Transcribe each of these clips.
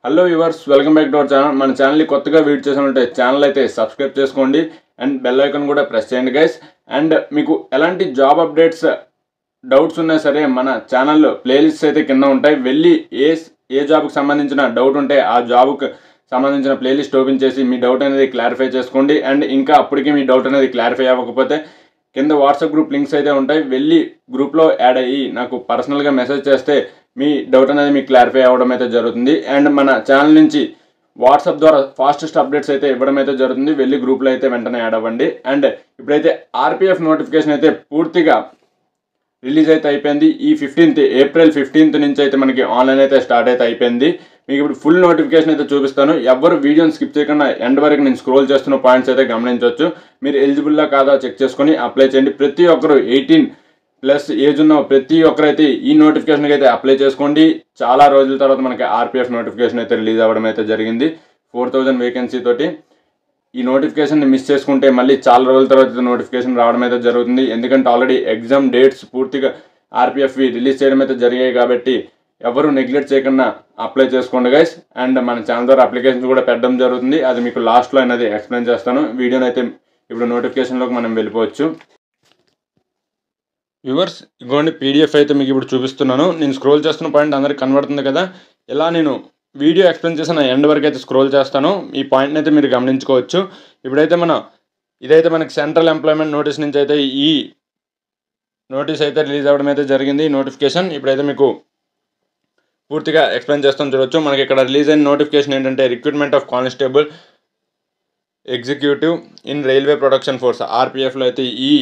Hello viewers, welcome back to our channel. మన ఛానల్ని కొత్తగా విజిట్ చేసినట్లయితే ఛానల్ అయితే సబ్స్క్రైబ్ చేసుకోండి అండ్ బెల్ ఐకాన్ కూడా ప్రెస్ చేయండి గైస్. అండ్ మీకు ఎలాంటి జాబ్ అప్డేట్స్ డౌట్స్ ఉన్నా సరే మన ఛానల్లో ప్లేలిస్ట్స్ అయితే కింద ఉంటాయి. వెళ్ళి ఏ జాబ్కి సంబంధించిన డౌట్ ఉంటే ఆ జాబ్కి సంబంధించిన ప్లేలిస్ట్ ఓపెన్ చేసి మీ డౌట్ అనేది క్లారిఫై చేసుకోండి. అండ్ ఇంకా అప్పటికి మీ డౌట్ అనేది క్లారిఫై అవ్వకపోతే కింద వాట్సాప్ గ్రూప్ లింక్స్ అయితే ఉంటాయి. వెళ్ళి గ్రూప్లో యాడ్ అయ్యి నాకు పర్సనల్గా మెసేజ్ చేస్తే మీ డౌట్ అనేది మీకు క్లారిఫై అవ్వడం అయితే జరుగుతుంది. అండ్ మన ఛానల్ నుంచి వాట్సాప్ ద్వారా ఫాస్టెస్ట్ అప్డేట్స్ అయితే ఇవ్వడం అయితే జరుగుతుంది. వెళ్ళి గ్రూప్లో అయితే వెంటనే యాడ్ అవ్వండి. అండ్ ఇప్పుడైతే ఆర్పిఎఫ్ నోటిఫికేషన్ అయితే పూర్తిగా రిలీజ్ అయితే అయిపోయింది. ఈ ఏప్రిల్ 15th నుంచి అయితే మనకి ఆన్లైన్ అయితే స్టార్ట్ అయితే అయిపోయింది. మీకు ఇప్పుడు ఫుల్ నోటిఫికేషన్ అయితే చూపిస్తాను. ఎవరు వీడియోని స్కిప్ చేయకుండా ఎండ్ వరకు నేను స్క్రోల్ చేస్తున్న పాయింట్స్ అయితే గమనించవచ్చు. మీరు ఎలిజిబుల్లా కాదా చెక్ చేసుకొని అప్లై చేయండి. ప్రతి ఒక్కరు 18+ ఏజ్ ఉన్న ప్రతి ఒక్కరైతే ఈ నోటిఫికేషన్కి అయితే అప్లై చేసుకోండి. చాలా రోజుల తర్వాత మనకి ఆర్పిఎఫ్ నోటిఫికేషన్ అయితే రిలీజ్ అవ్వడం అయితే జరిగింది. 4000 వేకెన్సీ తోటి ఈ నోటిఫికేషన్ మిస్ చేసుకుంటే మళ్ళీ చాలా రోజుల తర్వాత నోటిఫికేషన్ రావడం అయితే జరుగుతుంది. ఎందుకంటే ఆల్రెడీ ఎగ్జామ్ డేట్స్ పూర్తిగా ఆర్పిఎఫ్వి రిలీజ్ చేయడం అయితే జరిగాయి కాబట్టి ఎవరు నెగ్లెక్ట్ చేయకుండా అప్లై చేసుకోండి గైస్. అండ్ మన ఛానల్ ద్వారా అప్లికేషన్ కూడా పెట్టడం జరుగుతుంది. అది మీకు లాస్ట్లో అనేది ఎక్స్ప్లెయిన్ చేస్తాను. వీడియోని అయితే ఇప్పుడు నోటిఫికేషన్లోకి మనం వెళ్ళిపోవచ్చు. వ్యూవర్స్, ఇదిగోండి పీడిఎఫ్ అయితే మీకు ఇప్పుడు చూపిస్తున్నాను. నేను స్క్రోల్ చేస్తున్న పాయింట్ అందరికి కనబడుతుంది కదా. ఇలా నేను వీడియో ఎక్స్ప్లెయిన్ చేసిన ఎండ్ వరకు అయితే స్క్రోల్ చేస్తాను. ఈ పాయింట్ని అయితే మీరు గమనించుకోవచ్చు. ఇప్పుడైతే ఇదైతే మనకి సెంట్రల్ ఎంప్లాయ్మెంట్ నోటీస్ నుంచి అయితే ఈ నోటీస్ అయితే రిలీజ్ అవ్వడం అయితే జరిగింది. ఈ నోటిఫికేషన్ ఇప్పుడైతే మీకు పూర్తిగా ఎక్స్ప్లెయిన్ చేస్తాను చూడొచ్చు. మనకి ఇక్కడ రిలీజ్ అయిన నోటిఫికేషన్ ఏంటంటే recruitment of constable executive in railway production force ఆర్పిఎఫ్లో అయితే ఈ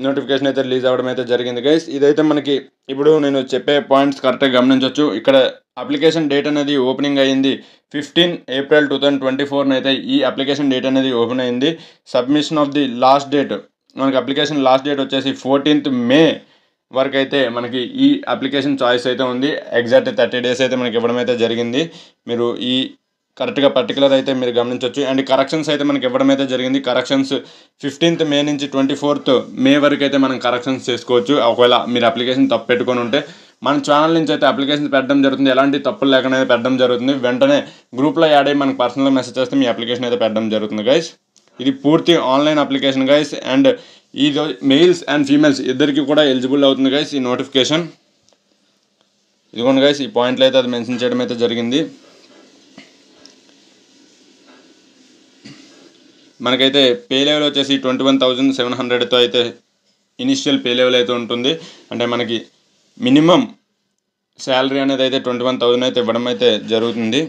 నోటిఫికేషన్ అయితే రిలీజ్ అవ్వడం అయితే జరిగింది గైస్. ఇదైతే మనకి ఇప్పుడు నేను చెప్పే పాయింట్స్ కరెక్ట్గా గమనించవచ్చు. ఇక్కడ అప్లికేషన్ డేట్ అనేది ఓపెనింగ్ అయ్యింది 15 ఏప్రిల్ 2024 అయితే ఈ అప్లికేషన్ డేట్ అనేది ఓపెన్ అయింది. Submission of the last date మనకి అప్లికేషన్ లాస్ట్ డేట్ వచ్చేసి 14th మే వరకు అయితే మనకి ఈ అప్లికేషన్ చాయిస్ అయితే ఉంది. ఎగ్జాక్ట్ 30 days అయితే మనకి ఇవ్వడం అయితే జరిగింది. మీరు ఈ కరెక్ట్గా పర్టికులర్ అయితే మీరు గమనించవచ్చు. అండ్ కరెక్షన్స్ అయితే మనకి ఇవ్వడం అయితే జరిగింది. కరెక్షన్స్ 15th మే నుంచి 24th మే వరకు అయితే మనం కరెక్షన్స్ చేసుకోవచ్చు. ఒకవేళ మీరు అప్లికేషన్ తప్పు పెట్టుకొని ఉంటే మన ఛానల్ నుంచి అయితే అప్లికేషన్ పెట్టడం జరుగుతుంది. ఎలాంటి తప్పులు లేకుండా అయితే పెట్టడం జరుగుతుంది. వెంటనే గ్రూప్లో యాడ్ అయ్యి మనకు పర్సనల్గా మెసేజ్ చేస్తే మీ అప్లికేషన్ అయితే పెట్టడం జరుగుతుంది గైస్. ఇది పూర్తి ఆన్లైన్ అప్లికేషన్ గైస్. అండ్ ఇది మెయిల్స్ అండ్ ఫీమేల్స్ ఇద్దరికి కూడా ఎలిజిబుల్ అవుతుంది గైస్ ఈ నోటిఫికేషన్. ఇదిగోండి గైస్, ఈ పాయింట్లో అయితే అది మెన్షన్ చేయడం అయితే జరిగింది. మనకైతే పే లెవెల్ వచ్చేసి 21,700తో అయితే ఇనిషియల్ పే లెవెల్ అయితే ఉంటుంది. అంటే మనకి మినిమం శాలరీ అనేది అయితే 21,000 అయితే ఇవ్వడం అయితే జరుగుతుంది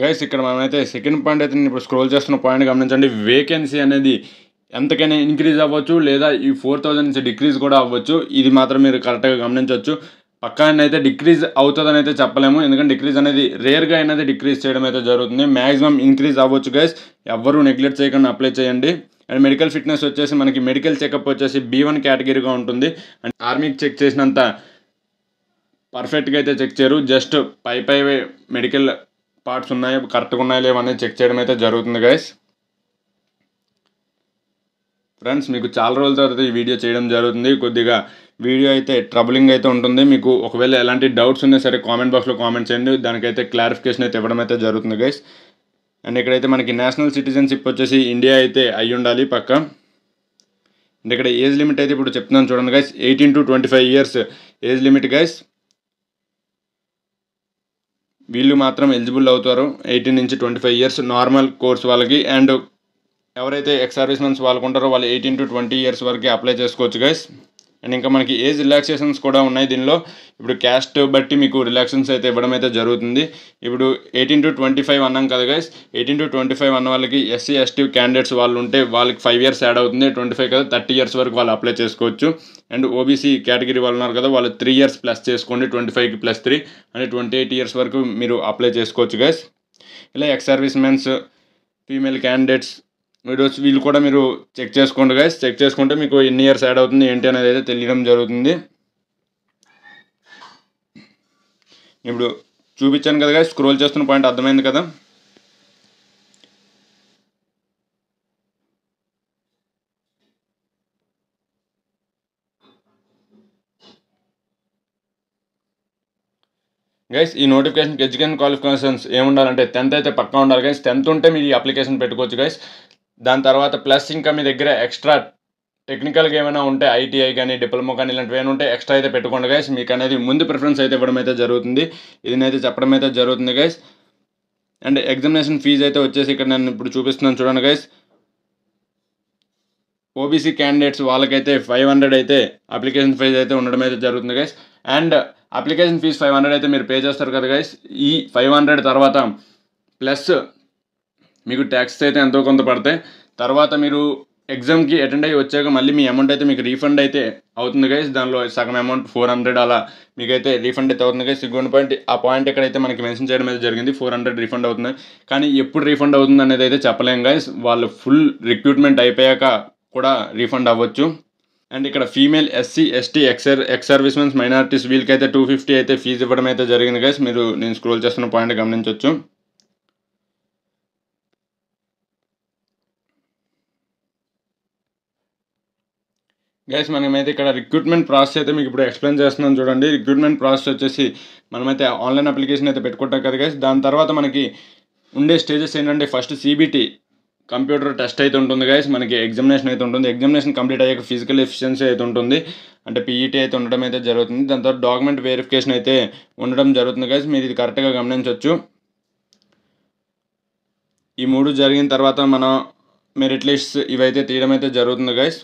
గైస్. ఇక్కడ మనమైతే సెకండ్ పాయింట్ అయితే నేను ఇప్పుడు స్క్రోల్ చేస్తున్న పాయింట్ గమనించండి. వేకెన్సీ అనేది ఎంతకైనా ఇంక్రీజ్ అవ్వచ్చు లేదా ఈ 4,000 నుంచి డిక్రీజ్ కూడా అవ్వచ్చు. ఇది మాత్రం మీరు కరెక్ట్గా గమనించవచ్చు. పక్కా అయితే డిక్రీజ్ అవుతుందని అయితే చెప్పలేము. ఎందుకంటే డిక్రీజ్ అనేది రేర్గా అనేది డిక్రీజ్ చేయడం అయితే జరుగుతుంది. మ్యాక్సిమం ఇంక్రీజ్ అవ్వచ్చు గైస్. ఎవ్వరూ నెగ్లెక్ట్ చేయకుండా అప్లై చేయండి. అండ్ మెడికల్ ఫిట్నెస్ వచ్చేసి మనకి మెడికల్ చెకప్ వచ్చేసి B1 కేటగిరీగా ఉంటుంది. అండ్ ఆర్మీకి చెక్ చేసినంత పర్ఫెక్ట్గా అయితే చెక్ చేయరు. జస్ట్ పై మెడికల్ పార్ట్స్ ఉన్నాయి, కరెక్ట్గా ఉన్నాయో లేవో అనేది చెక్ చేయడం అయితే జరుగుతుంది గైస్. ఫ్రెండ్స్, మీకు చాలా రోజుల తర్వాత ఈ వీడియో చేయడం జరుగుతుంది. కొద్దిగా వీడియో అయితే ట్రబులింగ్ అయితే ఉంటుంది. మీకు ఒకవేళ ఎలాంటి డౌట్స్ ఉన్నా సరే కామెంట్ బాక్స్లో కామెంట్ చేయండి. దానికైతే క్లారిఫికేషన్ అయితే ఇవ్వడం అయితే జరుగుతుంది గైస్. అండ్ ఇక్కడైతే మనకి నేషనల్ సిటిజన్షిప్ వచ్చేసి ఇండియా అయితే అయి ఉండాలి పక్క. అండ్ ఇక్కడ ఏజ్ లిమిట్ అయితే ఇప్పుడు చెప్తున్నాను చూడండి guys. 18 to 25 years age limit guys. వీళ్ళు మాత్రం ఎలిజిబుల్ అవుతారు 18 నుంచి 25 years నార్మల్ కోర్స్ వాళ్ళకి. అండ్ ఎవరైతే ఎక్స్ సర్వీస్ మెన్స్ వాళ్ళకు ఉంటారో వాళ్ళు 18 to 20 years వరకు అప్లై చేసుకోవచ్చు గైస్. అండ్ ఇంకా మనకి ఏజ్ రిలాక్సేషన్స్ కూడా ఉన్నాయి దీనిలో. ఇప్పుడు క్యాస్ట్ బట్టి మీకు రిలాక్సేషన్స్ అయితే ఇవ్వడం అయితే జరుగుతుంది. ఇప్పుడు 18 to 25 అన్నాం కదా గైస్. 18 to 25 అన్న వాళ్ళకి SC ST క్యాండిడేట్స్ వాళ్ళు ఉంటే వాళ్ళకి 5 years యాడ్ అవుతుంది. 25 కదా 30 years వరకు వాళ్ళు అప్లై చేసుకోవచ్చు. అండ్ OBC కేటగిరీ వాళ్ళు ఉన్నారు కదా, వాళ్ళు 3 years ప్లస్ చేసుకోండి. 25కి +3 అంటే 28 years వరకు మీరు అప్లై చేసుకోవచ్చు గైస్. ఇలా ex service mens female candidates వీళ్ళు కూడా మీరు చెక్ చేసుకోండి గైస్. చెక్ చేసుకుంటే మీకు ఎన్ని ఇయర్స్ యాడ్ అవుతుంది ఏంటి అనేది అయితే తెలియడం జరుగుతుంది. ఇప్పుడు చూపించాను కదా గైస్, స్క్రోల్ చేస్తున్న పాయింట్ అర్థమైంది కదా. గైస్ ఈ నోటిఫికేషన్కి ఎడ్యుకేషన్ క్వాలిఫికేషన్స్ ఏముండాలంటే 10th అయితే పక్కా ఉండాలి గైస్. 10th ఉంటే మీరు ఈ అప్లికేషన్ పెట్టుకోవచ్చు గైస్. దాని తర్వాత ప్లస్ ఇంకా మీ దగ్గర ఎక్స్ట్రా టెక్నికల్గా ఏమైనా ఉంటే ఐటీఐ కానీ డిప్లొమా కానీ ఇలాంటివి ఏమైనా ఉంటే ఎక్స్ట్రా అయితే పెట్టుకోండి గైస్. మీకు అనేది ముందు ప్రిఫరెన్స్ అయితే ఇవ్వడం అయితే జరుగుతుంది. ఇది నేనైతే చెప్పడం అయితే జరుగుతుంది గైస్. అండ్ ఎగ్జామినేషన్ ఫీజు అయితే వచ్చేసి ఇక్కడ నేను ఇప్పుడు చూపిస్తున్నాను చూడండి గైస్. ఓబీసీ క్యాండిడేట్స్ వాళ్ళకైతే 500 అయితే అప్లికేషన్ ఫీజు అయితే ఉండడం అయితే జరుగుతుంది గైస్. అండ్ అప్లికేషన్ ఫీజు 500 అయితే మీరు పే చేస్తారు కదా గైస్. ఈ 500 తర్వాత ప్లస్ మీకు ట్యాక్స్ అయితే ఎంతో కొంత పడతాయి. తర్వాత మీరు ఎగ్జామ్కి అటెండ్ అయ్యి వచ్చాక మళ్ళీ మీ అమౌంట్ అయితే మీకు రీఫండ్ అయితే అవుతుంది గైస్. దానిలో సగం అమౌంట్ 400 అలా మీకైతే రీఫండ్ అయితే అవుతుంది గైస్. ఇంకొన్ని పాయింట్ ఆ పాయింట్ ఎక్కడైతే మనకి మెన్షన్ చేయడం అయితే జరిగింది 400 రీఫండ్ అవుతుంది. కానీ ఎప్పుడు రీఫండ్ అవుతుంది అనేది అయితే చెప్పలేం గైస్. వాళ్ళు ఫుల్ రిక్రూట్మెంట్ అయిపోయాక కూడా రీఫండ్ అవ్వచ్చు. అండ్ ఇక్కడ female SC ST ex service mens minorities వీళ్ళకైతే 250 అయితే ఫీజు ఇవ్వడం అయితే జరిగింది గైస్. మీరు నేను స్క్రోల్ చేస్తున్న పాయింట్ గమనించవచ్చు. గైస్ మనమైతే ఇక్కడ రిక్రూట్మెంట్ ప్రాసెస్ అయితే మీకు ఇప్పుడు ఎక్స్ప్లెయిన్ చేస్తున్నాను చూడండి. రిక్రూట్మెంట్ ప్రాసెస్ వచ్చేసి మనమైతే ఆన్లైన్ అప్లికేషన్ అయితే పెట్టుకుంటాం కదా గైస్. దాని తర్వాత మనకి ఉండే స్టేజెస్ ఏంటంటే ఫస్ట్ సిబిటి కంప్యూటర్ టెస్ట్ అయితే ఉంటుంది గైస్. మనకి ఎగ్జామినేషన్ అయితే ఉంటుంది. ఎగ్జామినేషన్ కంప్లీట్ అయ్యాక ఫిజికల్ ఎఫిషియన్సీ అయితే ఉంటుంది, అంటే పీఈటీ అయితే ఉండడం అయితే జరుగుతుంది. దాని తర్వాత డాక్యుమెంట్ వెరిఫికేషన్ అయితే ఉండడం జరుగుతుంది గైస్. మీరు ఇది కరెక్ట్గా గమనించవచ్చు. ఈ 3 జరిగిన తర్వాత మన మెరిట్ లిస్ట్స్ ఇవైతే తీయడం అయితే జరుగుతుంది గైస్.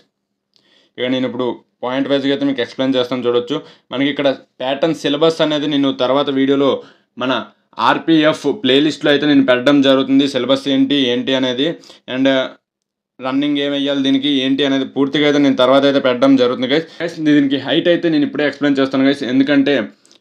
ఇక నేను ఇప్పుడు పాయింట్ వైజ్గా అయితే మీకు ఎక్స్ప్లెయిన్ చేస్తాను చూడొచ్చు. మనకి ఇక్కడ ప్యాటర్న్ సిలబస్ అనేది నేను తర్వాత వీడియోలో మన ఆర్పిఎఫ్ ప్లేలిస్ట్లో అయితే నేను పెట్టడం జరుగుతుంది. సిలబస్ ఏంటి అనేది అండ్ రన్నింగ్ ఏం వేయాలి దీనికి ఏంటి అనేది పూర్తిగా అయితే నేను తర్వాత అయితే పెట్టడం జరుగుతుంది గైస్. దీనికి హైట్ అయితే నేను ఇప్పుడే ఎక్స్ప్లెయిన్ చేస్తాను గైస్. ఎందుకంటే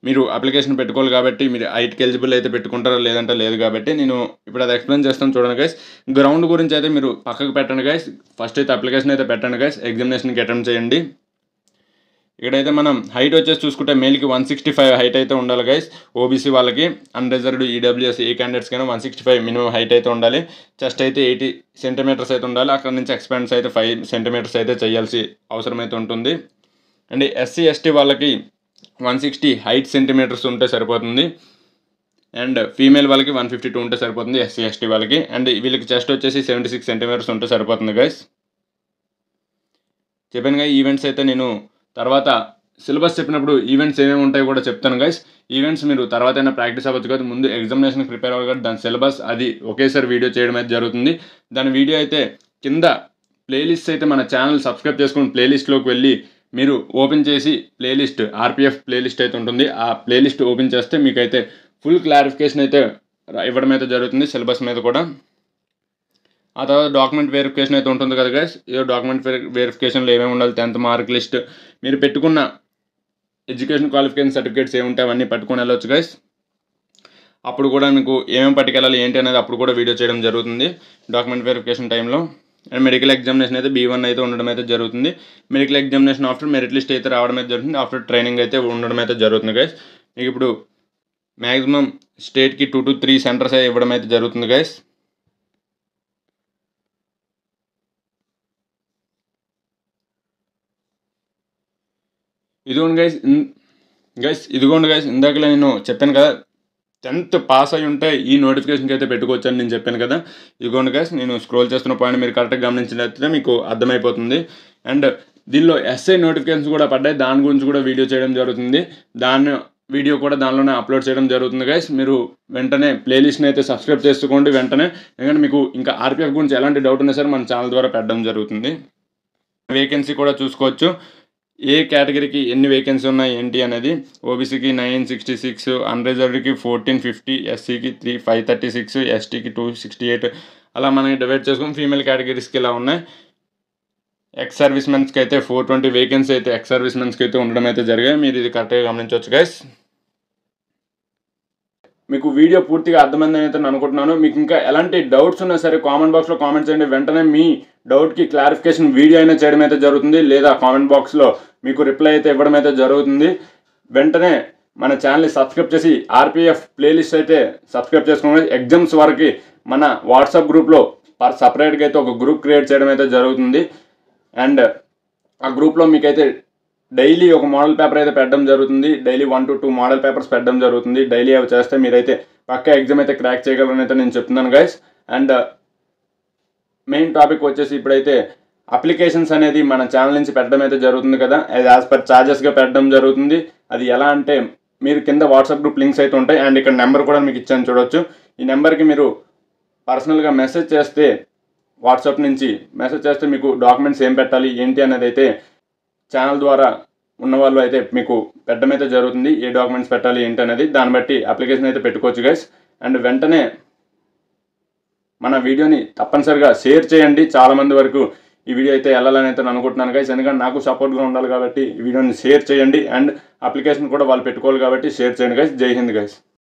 మీరు అప్లికేషన్ పెట్టుకోవాలి కాబట్టి మీరు హైట్కి ఎలిజిబుల్ అయితే పెట్టుకుంటారా లేదంటే లేదు కాబట్టి నేను ఇప్పుడు అది ఎక్స్ప్లెయిన్ చేస్తాను చూడండి గైస్. గ్రౌండ్ గురించి అయితే మీరు పక్కకు పెట్టండి గైస్. ఫస్ట్ అయితే అప్లికేషన్ అయితే పెట్టండి గైస్. ఎగ్జామినేషన్కి అటెంప్ట్ చేయండి. ఇక్కడైతే మనం హైట్ వచ్చేసి చూసుకుంటే మేల్కి 165 హైట్ అయితే ఉండాలి గైస్. ఓబీసీ వాళ్ళకి అన్రిజర్వ్డ్ ఈడబ్ల్యూఎస్ ఏ క్యాండిడేట్స్కైనా 165 మినిమం హైట్ అయితే ఉండాలి. చెస్ట్ అయితే 80 సెంటీమీటర్స్ అయితే ఉండాలి. అక్కడ నుంచి ఎక్స్పాండ్స్ అయితే 5 సెంటీమీటర్స్ అయితే చేయాల్సి అవసరం అయితే ఉంటుంది. అండ్ ఎస్సీ ఎస్టీ వాళ్ళకి 160 హైట్ సెంటీమీటర్స్ ఉంటే సరిపోతుంది. అండ్ ఫీమేల్ వాళ్ళకి 152 ఉంటే సరిపోతుంది ఎస్సీ ఎస్టీ వాళ్ళకి. అండ్ వీళ్ళకి చెస్ట్ వచ్చేసి 76 సెంటీమీటర్స్ ఉంటే సరిపోతుంది గైస్. చెప్పాను గైస్ ఈవెంట్స్ అయితే నేను తర్వాత సిలబస్ చెప్పినప్పుడు ఈవెంట్స్ ఏమేమి ఉంటాయో కూడా చెప్తాను గైస్. ఈవెంట్స్ మీరు తర్వాత అయినా ప్రాక్టీస్ అవ్వచ్చు కదా. ముందు ఎగ్జామినేషన్కి ప్రిపేర్ అవ్వాలి కదా. దాని సిలబస్ అది ఒకేసారి వీడియో చేయడం అయితే జరుగుతుంది. దాని వీడియో అయితే కింద ప్లేలిస్ట్ అయితే మన ఛానల్ సబ్స్క్రైబ్ చేసుకుని ప్లేలిస్ట్లోకి వెళ్ళి మీరు ఓపెన్ చేసి ప్లేలిస్ట్ ఆర్పిఎఫ్ ప్లేలిస్ట్ అయితే ఉంటుంది. ఆ ప్లేలిస్ట్ ఓపెన్ చేస్తే మీకైతే ఫుల్ క్లారిఫికేషన్ అయితే ఇవ్వడం అయితే జరుగుతుంది సిలబస్ మీద కూడా. ఆ తర్వాత డాక్యుమెంట్ వెరిఫికేషన్ అయితే ఉంటుంది కదా గైస్. ఈ డాక్యుమెంట్ వెరిఫికేషన్లో ఏమేమి ఉండాలి 10th మార్క్ లిస్ట్ మీరు పెట్టుకున్న ఎడ్యుకేషన్ క్వాలిఫికేషన్ సర్టిఫికేట్స్ ఏముంటాయి అవన్నీ పట్టుకొని వెళ్ళొచ్చు గైస్. అప్పుడు కూడా మీకు ఏమేమి పట్టుకెళ్ళాలి ఏంటి అనేది అప్పుడు కూడా వీడియో చేయడం జరుగుతుంది డాక్యుమెంట్ వెరిఫికేషన్ టైంలో. అండ్ మెడికల్ ఎగ్జామినేషన్ అయితే B1 అయితే ఉండడం అయితే జరుగుతుంది. Medical examination after merit list అయితే రావడం అయితే జరుగుతుంది. ఆఫ్టర్ ట్రైనింగ్ అయితే ఉండడం అయితే జరుగుతుంది గైస్. మీకు ఇప్పుడు మ్యాక్సిమం స్టేట్కి 2 to 3 సెంటర్స్ ఇవ్వడం అయితే జరుగుతుంది గైస్. ఇదిగోండి గైస్ ఇందాకలే నేను చెప్పాను కదా 10th పాస్ అయి ఉంటే ఈ నోటిఫికేషన్కి అయితే పెట్టుకోవచ్చు అని నేను చెప్పాను కదా. ఇదిగోండి గైస్ నేను స్క్రోల్ చేస్తున్న పాయింట్ మీరు కరెక్ట్గా గమనించినట్లయితే మీకు అర్థమైపోతుంది. అండ్ దీనిలో ఎస్ఐ నోటిఫికేషన్స్ కూడా పడ్డాయి. దాని గురించి కూడా వీడియో చేయడం జరుగుతుంది. దాని వీడియో కూడా దానిలోనే అప్లోడ్ చేయడం జరుగుతుంది గైస్. మీరు వెంటనే ప్లేలిస్ట్ని అయితే సబ్స్క్రైబ్ చేసుకోండి వెంటనే. ఎందుకంటే మీకు ఇంకా ఆర్పిఎఫ్ గురించి ఎలాంటి డౌట్ ఉన్నా సరే మన ఛానల్ ద్వారా పెట్టడం జరుగుతుంది. వేకెన్సీ కూడా చూసుకోవచ్చు. ఏ కేటగిరీకి ఎన్ని వేకెన్సీ ఉన్నాయి ఏంటి అనేది. ఓబీసీకి 966, అన్రిజర్వ్డ్కి 1450, ఎస్సీకి 536, ఎస్టీకి 268 అలా మనకి డివైడ్ చేసుకుని ఫీమేల్ కేటగిరీస్కి ఇలా ఉన్నాయి. ఎక్స్ సర్వీస్ మెన్స్కి అయితే 420 వేకెన్సీ అయితే ఎక్స్ సర్వీస్ మెన్స్కి అయితే ఉండడం అయితే జరిగాయి. మీరు ఇది కరెక్ట్గా గమనించవచ్చు గైస్. మీకు వీడియో పూర్తిగా అర్థమైందని అయితే నేను అనుకుంటున్నాను. మీకు ఇంకా ఎలాంటి డౌట్స్ ఉన్నా సరే కామెంట్ బాక్స్లో కామెంట్ చేయండి. వెంటనే మీ డౌట్కి క్లారిఫికేషన్ వీడియో అయినా చేయడం అయితే జరుగుతుంది, లేదా కామెంట్ బాక్స్లో మీకు రిప్లై అయితే ఇవ్వడం అయితే జరుగుతుంది. వెంటనే మన ఛానల్ని సబ్స్క్రైబ్ చేసి ఆర్పిఎఫ్ ప్లేలిస్ట్ అయితే సబ్స్క్రైబ్ చేసుకోండి. ఎగ్జామ్స్ వరకు మన వాట్సాప్ గ్రూప్లో సపరేట్గా అయితే ఒక గ్రూప్ క్రియేట్ చేయడం అయితే జరుగుతుంది. అండ్ ఆ గ్రూప్లో మీకైతే డైలీ ఒక మోడల్ పేపర్ అయితే పెట్టడం జరుగుతుంది. డైలీ 1 to 2 మోడల్ పేపర్స్ పెట్టడం జరుగుతుంది. డైలీ అవి చేస్తే మీరైతే పక్కా ఎగ్జామ్ అయితే క్రాక్ చేయగలరని అయితే నేను చెప్తున్నాను గైస్. అండ్ మెయిన్ టాపిక్ వచ్చేసి ఇప్పుడైతే అప్లికేషన్స్ అనేది మన ఛానల్ నుంచి పెట్టడం అయితే జరుగుతుంది కదా. అది యాజ్ పర్ ఛార్జెస్గా పెట్టడం జరుగుతుంది. అది ఎలా అంటే మీరు కింద వాట్సాప్ గ్రూప్ లింక్స్ అయితే ఉంటాయి. అండ్ ఇక్కడ నెంబర్ కూడా మీకు ఇచ్చాను చూడొచ్చు. ఈ నెంబర్కి మీరు పర్సనల్గా మెసేజ్ చేస్తే, వాట్సాప్ నుంచి మెసేజ్ చేస్తే మీకు డాక్యుమెంట్స్ ఏం పెట్టాలి ఏంటి అనేది అయితే ఛానల్ ద్వారా ఉన్నవాళ్ళు అయితే మీకు పెట్టడం అయితే జరుగుతుంది. ఏ డాక్యుమెంట్స్ పెట్టాలి ఏంటి అనేది దాన్ని బట్టి అప్లికేషన్ అయితే పెట్టుకోవచ్చు గైస్. అండ్ వెంటనే మన వీడియోని తప్పనిసరిగా షేర్ చేయండి. చాలామంది వరకు ఈ వీడియో అయితే వెళ్ళాలని అయితే నేను అనుకుంటున్నాను గైస్. ఎందుకంటే నాకు సపోర్ట్గా ఉండాలి కాబట్టి ఈ వీడియోని షేర్ చేయండి. అండ్ అప్లికేషన్ కూడా వాళ్ళు పెట్టుకోవాలి కాబట్టి షేర్ చేయండి గైస్. జై హింద్ గైస్.